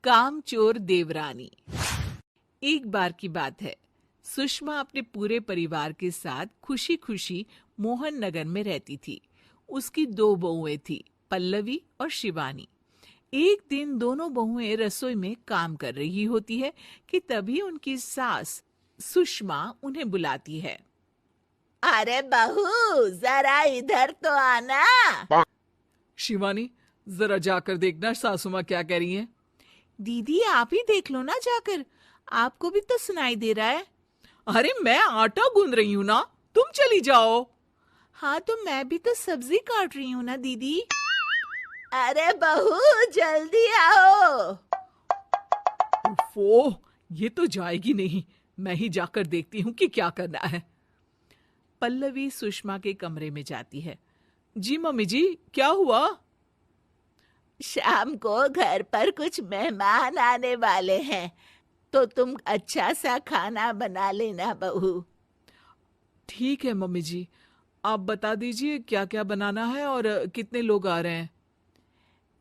कामचोर देवरानी। एक बार की बात है, सुषमा अपने पूरे परिवार के साथ खुशी खुशी मोहन नगर में रहती थी। उसकी दो बहुएं थी, पल्लवी और शिवानी। एक दिन दोनों बहुएं रसोई में काम कर रही होती है कि तभी उनकी सास सुषमा उन्हें बुलाती है। अरे बहू, जरा इधर तो आना। शिवानी, जरा जाकर देखना सासू माँ क्या कह रही हैं। दीदी आप ही देख लो ना जाकर, आपको भी तो सुनाई दे रहा है। अरे मैं आटा गूंद रही हूँ ना, तुम चली जाओ। हाँ तो मैं भी तो सब्जी काट रही हूँ ना दीदी। अरे बहू, जल्दी आओ। उफ़ो, ये तो जाएगी नहीं। मैं ही जाकर देखती हूँ कि क्या करना है। पल्लवी सुषमा के कमरे में जाती है। जी मम्मी जी, क्या हुआ? शाम को घर पर कुछ मेहमान आने वाले हैं, तो तुम अच्छा सा खाना बना लेना बहू। ठीक है मम्मी जी, आप बता दीजिए क्या क्या बनाना है और कितने लोग आ रहे हैं।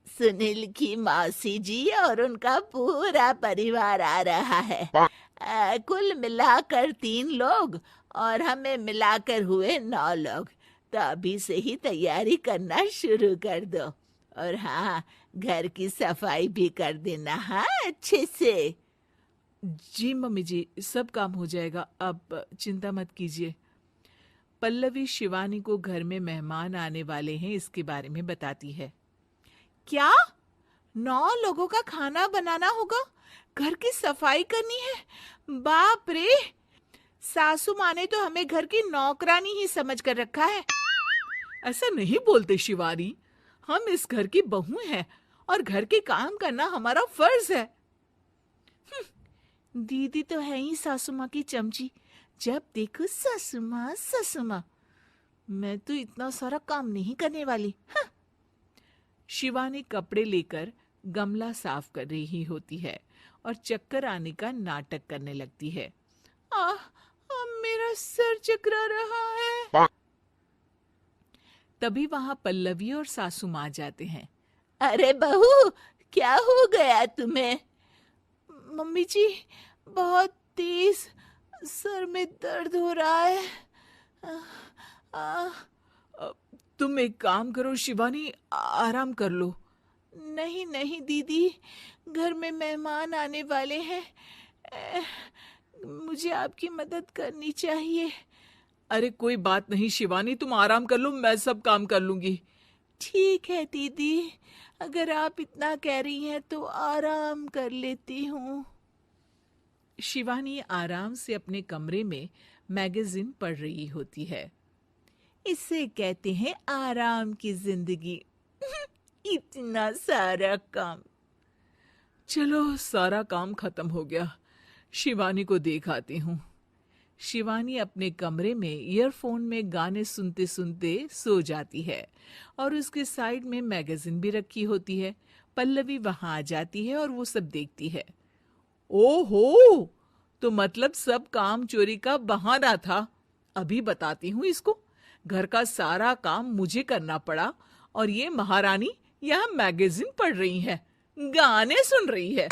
सुनील की मौसी जी और उनका पूरा परिवार आ रहा है। कुल मिलाकर 3 लोग और हमें मिलाकर हुए 9 लोग। तो अभी से ही तैयारी करना शुरू कर दो। और हाँ, घर की सफाई भी कर देना, हाँ, अच्छे से। जी मम्मी जी, सब काम हो जाएगा, आप चिंता मत कीजिए। पल्लवी शिवानी को घर में मेहमान आने वाले हैं इसके बारे में बताती है। क्या? 9 लोगों का खाना बनाना होगा, घर की सफाई करनी है? बाप रे! सासू माँ ने तो हमें घर की नौकरानी ही समझ कर रखा है। ऐसा नहीं बोलते शिवानी, हम इस घर की बहू हैं और घर के काम करना हमारा फर्ज है। दीदी तो है ही सासू माँ की चमची, जब देखो सासू माँ सासू माँ। मैं तो इतना सारा काम नहीं करने वाली। हाँ। शिवानी कपड़े लेकर गमला साफ कर रही होती है और चक्कर आने का नाटक करने लगती है। मेरा सर चकरा रहा है। तभी वहां पल्लवी और सासू माँ जाते हैं। अरे बहू, क्या हो गया तुम्हें? मम्मी जी, बहुत तेज सर में दर्द हो रहा है। तुम एक काम करो शिवानी, आराम कर लो। नहीं नहीं दीदी, घर में मेहमान आने वाले हैं, मुझे आपकी मदद करनी चाहिए। अरे कोई बात नहीं शिवानी, तुम आराम कर लो, मैं सब काम कर लूंगी। ठीक है दीदी, अगर आप इतना कह रही हैं तो आराम कर लेती हूँ। शिवानी आराम से अपने कमरे में मैगजीन पढ़ रही होती है। इसे कहते हैं आराम की जिंदगी। इतना सारा काम। चलो सारा काम खत्म हो गया, शिवानी को देख आती हूँ। शिवानी अपने कमरे में ईयरफोन में गाने सुनते सुनते सो जाती है और उसके साइड में मैगजीन भी रखी होती है। पल्लवी वहां आ जाती है और वो सब देखती है। ओहो, तो मतलब सब काम चोरी का बहाना था। अभी बताती हूँ इसको। घर का सारा काम मुझे करना पड़ा और ये महारानी यहाँ मैगजीन पढ़ रही है, गाने सुन रही है।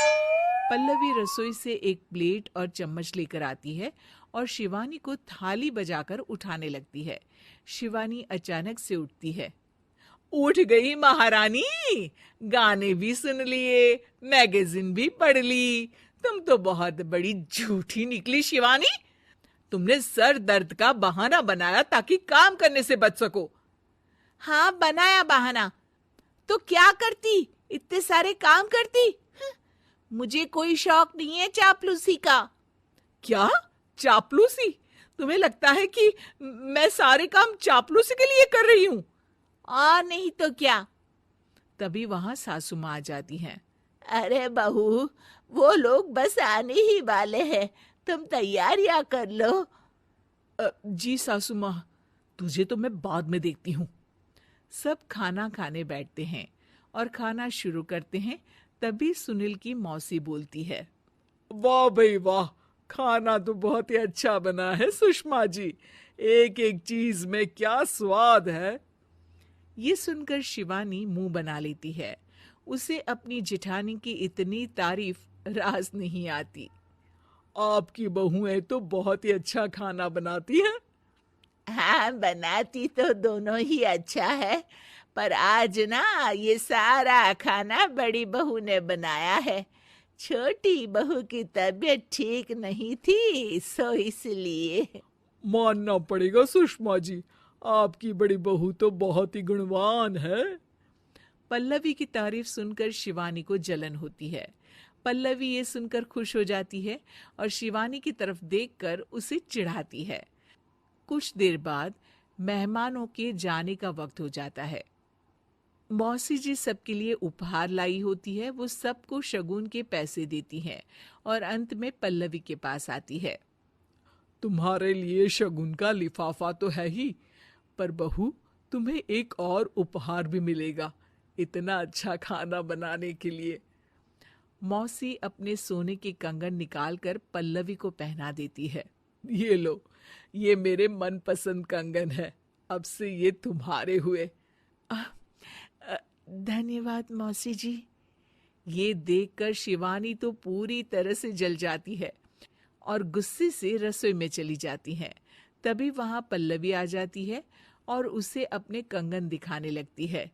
पल्लवी रसोई से एक प्लेट और चम्मच लेकर आती है और शिवानी को थाली बजाकर उठाने लगती है। शिवानी अचानक से उठती है। उठ गई महारानी, गाने भी सुन लिए, मैगजीन भी पढ़ ली। तुम तो बहुत बड़ी झूठी निकली शिवानी। तुमने सर दर्द का बहाना बनाया ताकि काम करने से बच सको। हाँ बनाया बहाना, तो क्या करती, इतने सारे काम करती। मुझे कोई शौक नहीं है चापलूसी का। क्या चापलूसी? तुम्हें लगता है कि मैं सारे काम चापलूसी के लिए कर रही हूँ? और नहीं तो क्या। तभी वहां सासू माँ आ जाती हैं। अरे बहू, वो लोग बस आने ही वाले हैं, तुम तैयारियां कर लो। जी सासू माँ, तुझे तो मैं बाद में देखती हूँ। सब खाना खाने बैठते हैं और खाना शुरू करते हैं। तभी सुनील की मौसी बोलती है। वाह भाई वाह, खाना तो बहुत ही अच्छा बना है सुषमा जी, एक एक चीज में क्या स्वाद है। ये सुनकर शिवानी मुंह बना लेती है। उसे अपनी जेठानी की इतनी तारीफ रास नहीं आती। आपकी बहुएं तो बहुत ही अच्छा खाना बनाती हैं। हाँ, बनाती तो दोनों ही अच्छा है, पर आज ना ये सारा खाना बड़ी बहू ने बनाया है। छोटी बहू की तबीयत ठीक नहीं थी, सो इसलिए। मानना पड़ेगा सुषमा जी, आपकी बड़ी बहू तो बहुत ही गुणवान है। पल्लवी की तारीफ सुनकर शिवानी को जलन होती है। पल्लवी ये सुनकर खुश हो जाती है और शिवानी की तरफ देखकर उसे चिढ़ाती है। कुछ देर बाद मेहमानों के जाने का वक्त हो जाता है। मौसी जी सबके लिए उपहार लाई होती है। वो सबको शगुन के पैसे देती हैं और अंत में पल्लवी के पास आती है। तुम्हारे लिए शगुन का लिफाफा तो है ही, पर बहू तुम्हें एक और उपहार भी मिलेगा इतना अच्छा खाना बनाने के लिए। मौसी अपने सोने के कंगन निकालकर पल्लवी को पहना देती है। ये लो, ये मेरे मनपसंद कंगन है, अब से ये तुम्हारे हुए। धन्यवाद मौसी जी। ये देखकर शिवानी तो पूरी तरह से जल जाती है और गुस्से से रसोई में चली जाती है। तभी वहां पल्लवी आ जाती है और उसे अपने कंगन दिखाने लगती है।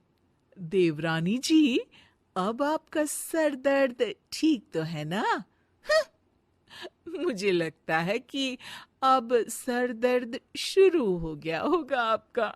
देवरानी जी, अब आपका सर दर्द ठीक तो है ना? मुझे लगता है कि अब सर दर्द शुरू हो गया होगा आपका।